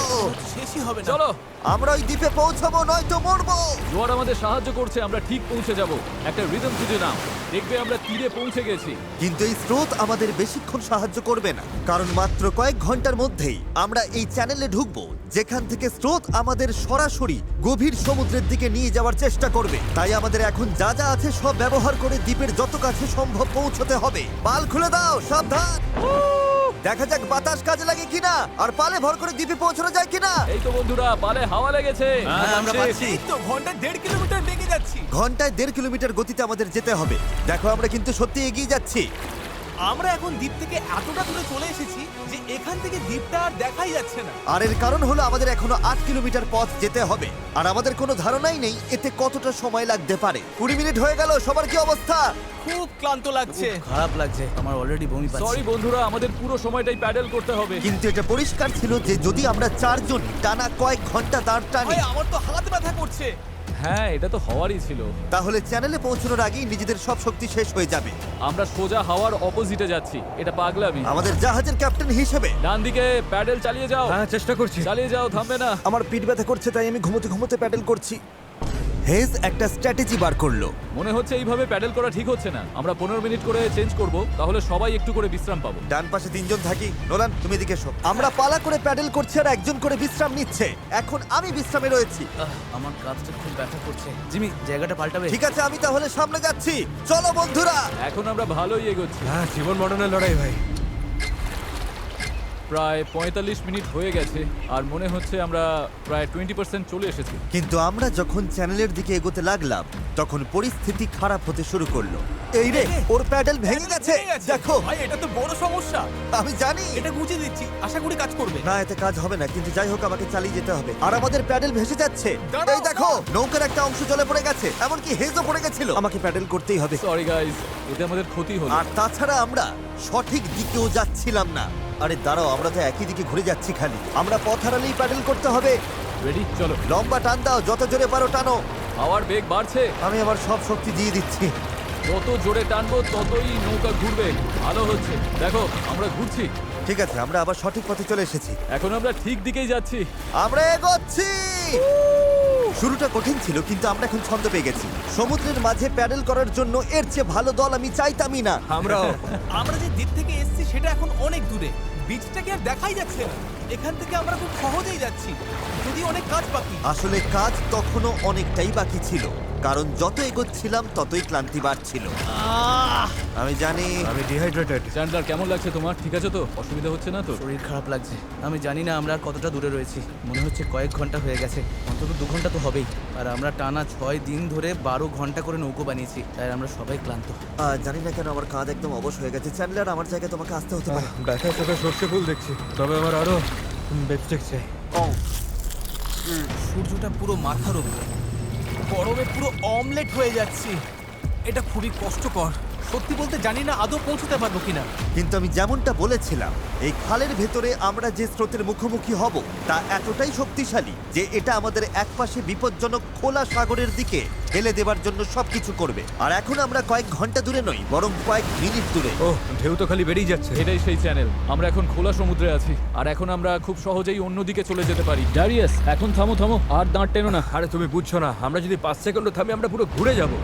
শেষই হবে না। চলো, আমরা ওই দ্বীপে পৌঁছাবো, নয়তো মরবো। জোয়ার আমাদের সাহায্য করছে। আমরা ঠিক পৌঁছে যাব। একটা রিদম খুঁজে নাও, দেখবে আমরা তীরে পৌঁছে গেছি। কিন্তু এই স্রোত আমাদের বেশিক্ষণ সাহায্য করবে না, কারণ মাত্র কয়েক ঘন্টার মধ্যেই আমরা এই চ্যানেলে ঢুকবো যেখান থেকে স্রোত আমাদের সরাসরি গভীর সমুদ্রের দিকে নিয়ে যাওয়ার চেষ্টা করবে। তাই আমাদের এখন যা যা আছে সব ব্যবহার করে দ্বীপের যত কাছে সম্ভব পৌঁছতে হবে। পাল খুলে দাও, সাবধান। দেখা যাক বাতাস কাজে লাগে কিনা, আর পালে ভর করে দ্বীপে পৌঁছানো যায় কিনা। এই তো বন্ধুরা, পালে হাওয়া লেগেছে। হ্যাঁ, আমরা পাচ্ছি। এই তো ঘন্টায় 1.5 কিলোমিটার বেগে যাচ্ছি। ঘন্টায় 1.5 কিলোমিটার গতিতে আমাদের যেতে হবে। দেখো, আমরা কিন্তু সত্যি এগিয়ে যাচ্ছি। আমরা এখন দ্বীপ থেকে এতটা দূরে চলে এসেছি যে এখান থেকে দ্বীপটা আর দেখাই যাচ্ছে না। আর এর কারণ হলো আমাদের এখনো 8 কিলোমিটার পথ যেতে হবে, আর আমাদের কোনো ধারণাই নেই এতে কতটা সময় লাগতে পারে। 20 মিনিট হয়ে গেল। সবার কি অবস্থা? খুব ক্লান্ত লাগছে। খারাপ লাগছে, আমার অলরেডি বমি পাচ্ছে। সরি বন্ধুরা, আমাদের পুরো সময়টাই প্যাডেল করতে হবে। কিন্তু এটা পরিষ্কার ছিল যে যদি আমরা 4 জন টানা কয়েক ঘন্টা দাঁড় টানি, ভাই, আমার তো হাত ব্যথা করছে। হ্যাঁ, এটা তো হওয়ারই ছিল। তাহলে চ্যানেলে পৌঁছানোর আগেই নিজেদের সব শক্তি শেষ হয়ে যাবে। আমরা সোজা হাওয়ার অপোজিটে যাচ্ছি, এটা পাগলামি। আমাদের জাহাজের ক্যাপ্টেন হিসেবে ডান দিকে প্যাডেল চালিয়ে যাও। হ্যাঁ চেষ্টা করছি। চালিয়ে যাও, থামবে না। আমার পিঠ ব্যথা করছে, তাই আমি ঘুমোতে ঘুমোতে প্যাডেল করছি। হেজ একটা স্ট্র্যাটেজি বার করলো। মনে হচ্ছে এইভাবে প্যাডেল করা ঠিক হচ্ছে না। আমরা 15 মিনিট করে চেঞ্জ করব, তাহলে সবাই একটু করে বিশ্রাম পাবো। ডান পাশে 3 জন থাকি। নোলান, তুমি এদিকে এসো। আমরা পালা করে প্যাডেল করছি আর একজন করে বিশ্রাম নিচ্ছে। এখন আমি বিশ্রামে রয়েছি। আমার কাঁধটা খুব ব্যথা করছে। জিমি, জায়গাটা পাল্টাবে? ঠিক আছে, আমি তাহলে সামনে যাচ্ছি। চলো বন্ধুরা। এখন আমরা ভালোই এগোচ্ছি। হ্যাঁ জীবন মরণের লড়াই ভাই। প্রায় 45 মিনিট হয়ে গেছে আর মনে হচ্ছে আমরা প্রায় 20% চলে এসেছি। কিন্তু আমরা যখন চ্যানেলের দিকে এগোতে লাগলাম তখন পরিস্থিতি খারাপ হতে শুরু করলো। এই রে, ওর প্যাডেল ভেঙে গেছে। দেখো, ভাই এটা তো বড় সমস্যা। আমি জানি। এটা গুছিয়ে দিচ্ছি, আশা করি কাজ করবে। না, এতে কাজ হবে না, কিন্তু যাই হোক আমাকে চালিয়ে যেতে হবে। আর আমাদের প্যাডেল ভেসে যাচ্ছে। দাঁড়াও, এই দেখো, নৌকার একটা অংশ জলে পড়ে গেছে, এমনকি হেজও পড়ে গেছিল। আমাকে প্যাডেল করতেই হবে। সরি গাইস, এতে আমাদের ক্ষতি হলো। আর তাছাড়া আমরা সঠিক দিকেও যাচ্ছিলাম না। আরে দাঁড়াও, আমরা তো একই দিকে ঘুরে যাচ্ছি খালি। আমরা পথ হারালেই প্যাডেল করতে হবে। রেডি, চলো। লম্বা টান দাও, যত জোরে পারো টানো। হাওয়ার বেগ বাড়ছে। আমি আমার সব শক্তি দিয়ে দিচ্ছি। যত জোরে টানবো ততই নৌকা ঘুরবে। ভালো হচ্ছে, দেখো আমরা ঘুরছি। ঠিক আছে, আমরা আবার সঠিক পথে চলে এসেছি। এখন আমরা ঠিক দিকেই যাচ্ছি। আমরা এগোচ্ছি। শুরুটা কঠিন ছিল, কিন্তু আমরা এখন ছন্দ পেয়ে গেছি। সমুদ্রের মাঝে প্যাডেল করার জন্য এর চেয়ে ভালো দল আমি চাইতামই না। আমরাও। আমরা যে দ্বীপ থেকে এসেছি সেটা এখন অনেক দূরে। বিচটাকে আর দেখাই যাচ্ছে না। এখান থেকে আমরা খুব সহজেই যাচ্ছি, যদি অনেক কাজ বাকি। আসলে কাজ তখনও অনেকটাই বাকি ছিল, কারণ যত এগোচ্ছিলাম ততই ক্লান্তি বাড়ছিল। আমি জানি। আমি ডিহাইড্রেটেড। চ্যান্ডলার, কেমন লাগছে তোমার? ঠিক আছে তো? অসুবিধা হচ্ছে না তো? শরীর খারাপ লাগছে। আমি জানি না আমরা আর কতটা দূরে রয়েছি। মনে হচ্ছে কয়েক ঘন্টা হয়ে গেছে, অন্তত 2 ঘন্টা তো হবেই। আর আমরা টানা 6 দিন ধরে 12 ঘন্টা করে নৌকো বানিয়েছি, তাই আমরা সবাই ক্লান্ত। জানি না কেন আমার কাঁধ একদম অবশ হয়ে গেছে। চ্যান্ডলার, আমার জায়গায় তোমাকে আসতে হতে পারে। ব্যথার চোখে সর্ষে ফুল দেখছি, তবে আমার আরো বেপস্টিক চাই। সূর্যটা পুরো মাথার উপর, গরমে পুরো অমলেট হয়ে যাচ্ছি। এটা খুবই কষ্টকর। সত্যি বলতে জানি না আদৌ পৌঁছতে পারবো কিনা। কিন্তু আমি যেমনটা বলেছিলাম, এই খালের ভেতরে আমরা যে স্রোতের মুখোমুখি হব তা এতটাই শক্তিশালী যে এটা আমাদের একপাশে বিপজ্জনক খোলা সাগরের দিকে ঠেলে দেবার জন্য সবকিছু করবে। আর এখন আমরা কয়েক ঘন্টা দূরে নই, বরং কয়েক মিনিট দূরে। ও, ঢেউ তো খালি বেরিয়ে যাচ্ছে। এটাই সেই চ্যানেল। আমরা এখন খোলা সমুদ্রে আছি আর এখন আমরা খুব সহজেই অন্যদিকে চলে যেতে পারি। ড্যারিয়াস, এখন থামো থামো, আর দাঁড় টেনো না। আরে তুমি বুঝছো না, আমরা যদি 5 সেকেন্ডও থামি আমরা পুরো ঘুরে যাব।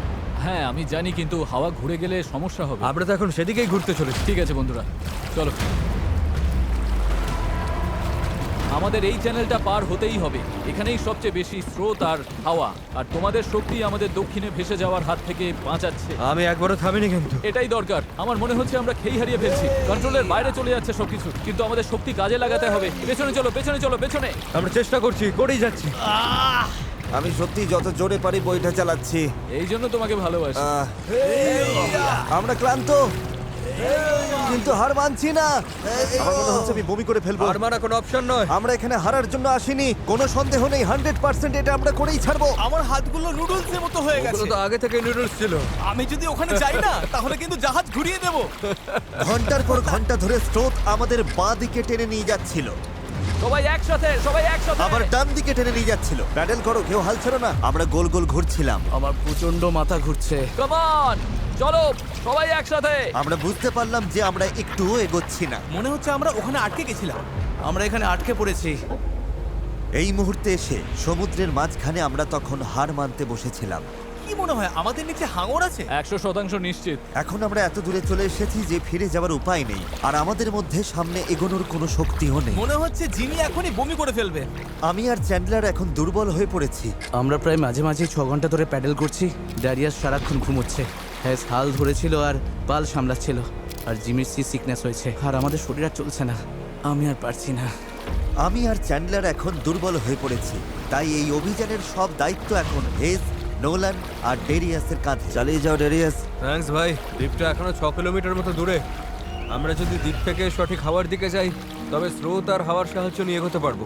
হ্যাঁ আমি জানি, কিন্তু হাওয়া ঘুরে গেলে সমস্যা হবে। আমরা তো এখন সেদিকেই ঘুরতে চলেছি। ঠিক আছে বন্ধুরা, চলো। আমাদের এই চ্যানেলটা পার হতেই হবে। এখানেই সবচেয়ে বেশি স্রোত আর হাওয়া, আর তোমাদের শক্তি আমাদের দক্ষিণে ভেসে যাওয়ার হাত থেকে বাঁচাচ্ছে। আমি একবারও থামিনি কিন্তু। এটাই দরকার। আমার মনে হচ্ছে আমরা খেই হারিয়ে ফেলছি, কন্ট্রোলের বাইরে চলে যাচ্ছে সবকিছু। কিন্তু আমাদের শক্তি কাজে লাগাতে হবে। পেছনে চলো, পেছনে চলো, পেছনে। আমরা চেষ্টা করছি, করেই যাচ্ছি। আমি সত্যি যত জোরে পারি বইটা চালাচ্ছি। এই জন্য তোমাকে ভালোবাসি। আহ, আমরা ক্লান্ত, কিন্তু হার মানছি না। আমার মনে হচ্ছে আমি বমি করে ফেলবো। আর মারা কোনো অপশন নয়। আমরা এখানে হারার জন্য আসিনি, কোনো সন্দেহ নেই। 100% এটা আমরা করেই ছাড়বো। আমার হাতগুলো নুডলসের মতো হয়ে ওগুলো গেছে। তো আগে থেকে নুডলস ছিল। আমি যদি ওখানে যাই না তাহলে কিন্তু জাহাজ ঘুরিয়ে দেবো। ঘন্টার পর ঘন্টা ধরে স্রোত আমাদের বাঁ দিকে টেনে নিয়ে যাচ্ছিল, সবাই একসাথে, সবাই একসাথে। আবার ডান দিকে টেনে নিয়ে যাচ্ছিল। প্যাডেল করো, কেউ হাল ছেড়ো না। আমরা গোল গোল ঘুরছিলাম। আমার প্রচন্ড মাথা ঘুরছে। কাম অন, চলো সবাই একসাথে। আমরা বুঝতে পারলাম যে আমরা একটুও এগোচ্ছি না। মনে হচ্ছে আমরা ওখানে আটকে গেছিলাম। আমরা এখানে আটকে পড়েছি। এই মুহূর্তে এসে সমুদ্রের মাঝখানে আমরা তখন হার মানতে বসেছিলাম। কি মনে হয় আমাদের নিচে হাঙর আছে? 100% নিশ্চিত। এখন আমরা এত দূরে চলে এসেছি যে ফিরে যাওয়ার উপায় নেই, আর আমাদের মধ্যে সামনে এগোনোর কোনো শক্তিও নেই। মনে হচ্ছে জিমি এখনই বমি করে ফেলবে। আমি আর চ্যান্ডলার এখন দুর্বল হয়ে পড়েছি। আমরা প্রায় মাঝে মাঝে 6 ঘন্টা ধরে প্যাডেল করছি। ড্যারিয়াস সারাক্ষণ ঘুমোচ্ছে, হ্যাস হাল ধরেছিল আর পাল সামলাচ্ছিল। আর জিমির সিকনেস হয়েছে, আর আমাদের শরীর আর চলছে না। আমি আর পারছি না। আমি আর চ্যান্ডলার এখন দুর্বল হয়ে পড়েছি, তাই এই অভিযানের সব দায়িত্ব এখন হেজ, নোলান আর ডেরিয়াসের কাঁধে। চালিয়ে যাও ডেরিয়াস। থ্যাঙ্কস ভাই। দ্বীপটা এখনো 6 কিলোমিটার মতো দূরে। আমরা যদি দ্বীপ থেকে সঠিক হাওয়ার দিকে যাই তবে স্রোত আর হাওয়ার সাহায্য নিয়ে এগোতে পারবো।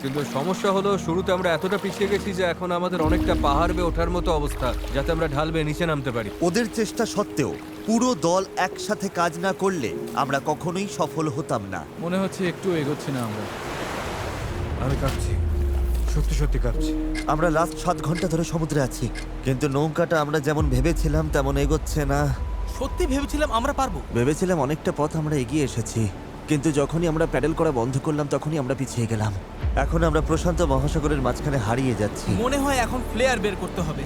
কিন্তু সমস্যা হলো শুরুতে আমরা এতটা পিছিয়ে গেছি যে এখন আমাদের অনেকটা পাহাড় বেয়ে ওঠার মতো অবস্থা, যাতে আমরা ঢাল বেয়ে নিচে নামতে পারি। ওদের চেষ্টা সত্ত্বেও পুরো দল একসাথে কাজ না করলে আমরা কখনোই সফল হতাম না। মনে হচ্ছে একটু এগোচ্ছি না আমরা। আমি কাঁপছি। সত্যি সত্যি কাঁপছি। আমরা লাস্ট 7 ঘন্টা ধরে সমুদ্রে আছি, কিন্তু নৌকাটা আমরা যেমন ভেবেছিলাম তেমন এগোচ্ছে না। সত্যি ভেবেছিলাম আমরা পারবো। ভেবেছিলাম অনেকটা পথ আমরা এগিয়ে এসেছি, কিন্তু যখনই আমরা প্যাডেল করা বন্ধ করলাম তখনই আমরা পিছিয়ে গেলাম। এখন আমরা প্রশান্ত মহাসাগরের মাঝখানে হারিয়ে যাচ্ছি। মনে হয় এখন প্লেয়ার বের করতে হবে।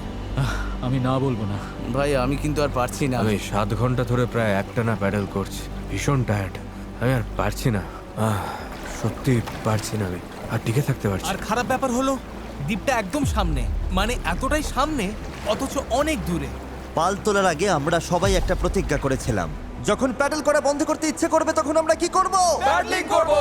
আমি না বলবো না। ভাই আমি কিন্তু আর পারছি না। আমি 7 ঘন্টা ধরে প্রায় একটানা প্যাডেল করছি, ভীষণ টায়ার্ড। আমি আর পারছি না, সত্যি পারছি না, আমি আর টিকে থাকতে পারছি আর না। খারাপ ব্যাপার হলো দ্বীপটা একদম সামনে, মানে এতটাই সামনে অথচ অনেক দূরে। পাল তোলার আগে আমরা সবাই একটা প্রতিজ্ঞা করেছিলাম, যখন প্যাডেল করা বন্ধ করতে ইচ্ছে করবে তখন আমরা কি করব? প্যাডলিং করব।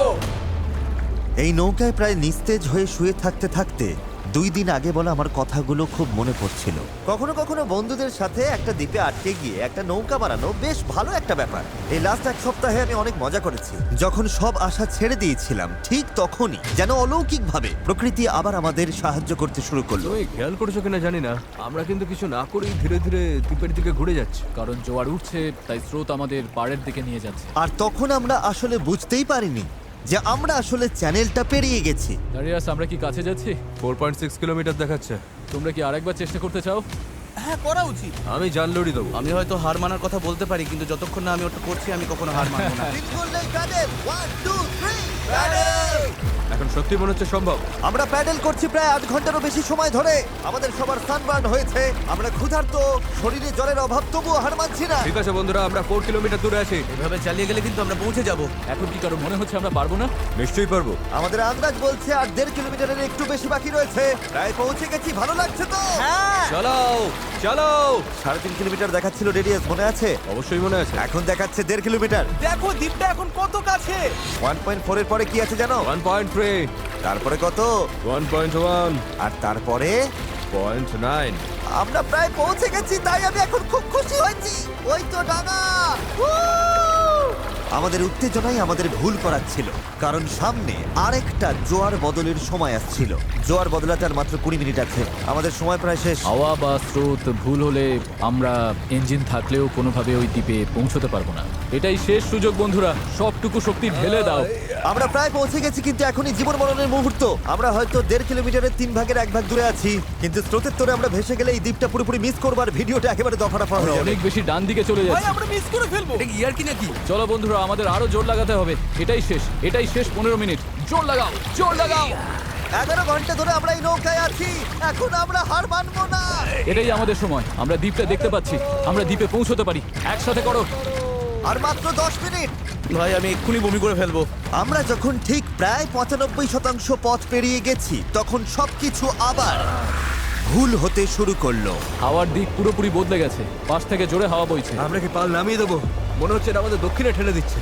এই নৌকায় প্রায় নিস্তেজ হয়ে শুয়ে থাকতে থাকতে 2 দিন আগে বলা আমার কথাগুলো খুব মনে পড়ছিল। কখনো কখনো বন্ধুদের সাথে একটা দ্বীপে আটকে গিয়ে একটা নৌকা বানানো বেশ ভালো একটা ব্যাপার। এই লাস্ট 1 সপ্তাহে আমি অনেক মজা করেছি। যখন সব আশা ছেড়ে দিয়েছিলাম ঠিক তখনই যেন অলৌকিকভাবে প্রকৃতি আবার আমাদের সাহায্য করতে শুরু করলো। তুমি খেয়াল করেছো কিনা জানি না, আমরা কিন্তু কিছু না করেই ধীরে ধীরে দ্বীপের দিকে ঘুরে যাচ্ছি। কারণ জোয়ার উঠছে, তাই স্রোত আমাদের পাড়ের দিকে নিয়ে যাচ্ছে। আর তখন আমরা আসলে বুঝতেই পারিনি যে আমরা আসলে চ্যানেলটা পেরিয়ে গেছি। দাঁড়িয়াস, আমরা কি কাছে যাচ্ছি? 4.6 কিলোমিটার দেখাচ্ছে। তোমরা কি আরেকবার চেষ্টা করতে চাও? হ্যাঁ, করা উচিত। আমি জান লড়ি দেবো। আমি হয়তো হার মানার কথা বলতে পারি, কিন্তু যতক্ষণ না আমি ওটা করছি আমি কখনো হার মানবো না। One, two, three, pedal! এখন সত্যি মনে হচ্ছে সম্ভব। আমরা প্যাডেল করছি প্রায় 8 ঘন্টারও বেশি সময় ধরে। আমাদের সবার সানবার্ন হয়েছে, আমরা ক্ষুধার্ত, শরীরে জলের অভাব, তবুও হার মানছি না। ঠিক আছে বন্ধুরা, আমরা 4 কিলোমিটার দূরে আছি। এভাবে চালিয়ে গেলে কিন্তু আমরা পৌঁছে যাব। এখন কি কারো মনে হচ্ছে আমরা পারবো না? নিশ্চয়ই পারবো। আমাদের আন্দাজ বলছে আর 1.5 কিলোমিটারের একটু বেশি বাকি রয়েছে। প্রায় পৌঁছে গেছি, ভালো লাগছে তো? হ্যাঁ, চালাও চালাও। 3.5 কিলোমিটার দেখাচ্ছিল রেডিয়াস, মনে আছে? অবশ্যই মনে আছে। এখন দেখাচ্ছে 1.5 কিলোমিটার। দেখো দ্বীপটা এখন কত কাছে। 1.4 এর পরে কি আছে জানো? 1.3, তারপরে কত? 1.1, আর তারপরে 0.9। আমরা প্রায় পৌঁছে গেছি, তাই আমি এখন খুব খুশি হয়েছি। ওই তো ডাঙা। আমাদের উত্তেজনাই আমাদের ভুল করাচ্ছিল, কারণ সামনে আরেকটা জোয়ার বদলের সময় আসছিল। জোয়ার বদলাতে আর মাত্র 20 মিনিট আছে, আমাদের সময় প্রায় শেষ। হাওয়া বা স্রোত ভুল হলে আমরা ইঞ্জিন থাকলেও কোনোভাবে ওই দ্বীপে পৌঁছতে পারবো না। এটাই শেষ সুযোগ বন্ধুরা, সবটুকু শক্তি ঢেলে দাও। আমরা প্রায় পৌঁছে গেছি, কিন্তু এখনই জীবন মরণের মুহূর্ত। আমরা হয়তো 1.5 কিলোমিটারের 3 ভাগের 1 ভাগ দূরে আছি, কিন্তু স্রোতের তোরে আমরা ভেসে গেলে এই দ্বীপটা পুরোপুরি মিস করবো আর ভিডিওটা একেবারে দফারফা হয়ে যাবে। অনেক বেশি ডান দিকে চলে ভাই যাচ্ছে। আমরা মিস করে ফেলবো। এটা ইয়ার কি নাকি? চলো বন্ধুরা, আমাদের আরো জোর লাগাতে হবে। এটাই শেষ 15 মিনিট। জোর লাগাও, জোর লাগাও। 11 ঘন্টা ধরে আমরা এই নৌকায় আছি, এখন আমরা হার মানবো না। এটাই আমাদের সময়। আমরা দ্বীপটা দেখতে পাচ্ছি, আমরা দ্বীপে পৌঁছতে পারি। একসাথে করো। আর মাত্র 10 মিনিট। ভাই আমি এক্ষুনি বমি করে ফেলবো। আমরা যখন ঠিক প্রায় 95% পথ পেরিয়ে গেছি, তখন সবকিছু আবার ভুল হতে শুরু করলো। হাওয়ার দিক পুরোপুরি বদলে গেছে, পাশ থেকে জোরে হাওয়া বইছে। আমরা কি পাল নামিয়ে দেবো? মনে হচ্ছে এটা আমাদের দক্ষিণে ঠেলে দিচ্ছে।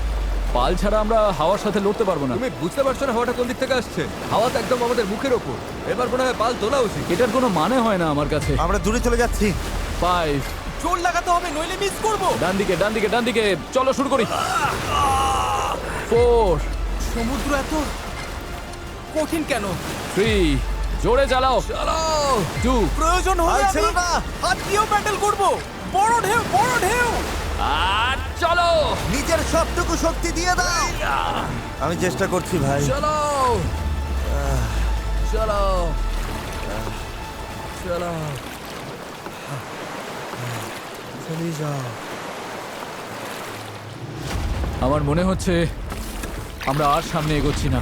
পাল ছাড়া আমরা হাওয়ার সাথে লড়তে পারবো না। তুমি বুঝতে পারছো না হাওয়াটা কোন দিক থেকে আসছে? হাওয়া তো একদম আমাদের মুখের ওপর। এবার মনে হয় পাল তোলা উচিত। এটার কোনো মানে হয় না আমার কাছে। আমরা দূরে চলে যাচ্ছি। 5, জোর লাগাতে হবে, নইলে মিস করবো। ডান দিকে। চলো শুরু করি। 4, সমুদ্র এত কঠিন কেন? 3, জোরে চালাও। 2, প্রয়োজন হলে আর ছিল আমি না। হাত দিয়েও প্যাডেল করবো। বড় ঢেউ, বড় ঢেউ। আর চলো। নিজের সবটুকু শক্তি দিয়ে দাও। আমি চেষ্টা করছি ভাই। চলো। আমার মনে হচ্ছে আমরা আর সামনে এগোচ্ছি না।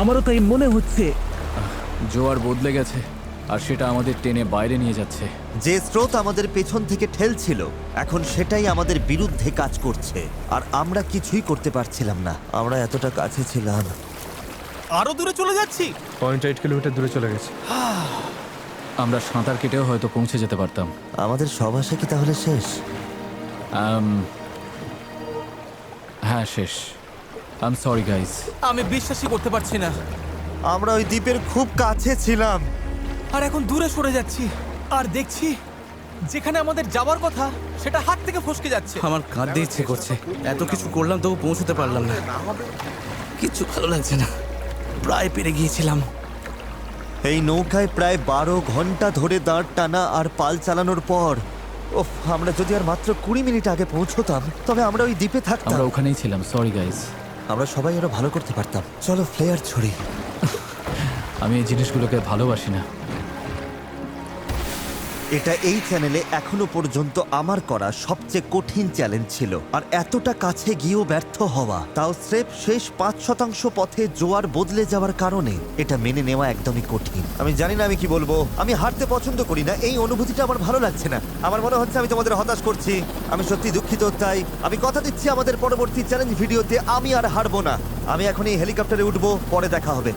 আমারও তাই মনে হচ্ছে। জোয়ার বদলে গেছে আর সেটা আমাদের টেনে বাইরে নিয়ে যাচ্ছে। যে স্রোত আমাদের পেছন থেকে ঠেলছিল, এখন সেটাই আমাদের বিরুদ্ধে কাজ করছে, আর আমরা কিছুই করতে পারছিলাম না। আমরা এতটা কাছে ছিলাম। আরো দূরে চলে যাচ্ছি। 0.8 কিলোমিটার দূরে চলে গেছে। আমরা সাঁতার কেটেও হয়তো পৌঁছে যেতে পারতাম। আমাদের সব আশা কি তাহলে শেষ? হ্যাঁ, শেষ। I am sorry guys. আমি বিশ্বাসই করতে পারছি না। আমরা ওই দ্বীপের খুব কাছে ছিলাম। আর এখন দূরে সরে যাচ্ছি, আর দেখছি যেখানে আমাদের যাওয়ার কথা সেটা হাত থেকে ফসকে যাচ্ছে। আমার কাঁদতে ইচ্ছে করছে। এত কিছু করলাম তবু পৌঁছতে পারলাম না। কিচ্ছু ভালো লাগছে না। প্রায় পেরে গিয়েছিলাম। এই নৌকায় প্রায় 12 ঘন্টা ধরে দাঁড় টানা আর পাল চালানোর পর, ওফ, আমরা যদি আর মাত্র 20 মিনিট আগে পৌঁছতাম, তবে আমরা ওই দ্বীপে থাকতাম। আমরা ওখানেই ছিলাম। Sorry guys. আমরা সবাই আরো ভালো করতে পারতাম। চলো ফ্লেয়ার ছড়ি। আমি এই জিনিসগুলোকে ভালোবাসি না। এটা এই চ্যানেলে এখনো পর্যন্ত আমার করা সবচেয়ে কঠিন চ্যালেঞ্জ ছিল, আর এতটা কাছে গিয়েও ব্যর্থ হওয়া, তাও স্রেফ শেষ 5% পথে জোয়ার বদলে যাওয়ার কারণে, এটা মেনে নেওয়া একদমই কঠিন। আমি জানি না আমি কি বলবো। আমি হারতে পছন্দ করি না, এই অনুভূতিটা আমার ভালো লাগছে না। আমার মনে হচ্ছে আমি তোমাদের হতাশ করছি। আমি সত্যি দুঃখিত। তাই আমি কথা দিচ্ছি আমাদের পরবর্তী চ্যালেঞ্জ ভিডিওতে আমি আর হারবো না। আমি এখন এই হেলিকপ্টারে উঠবো, পরে দেখা হবে।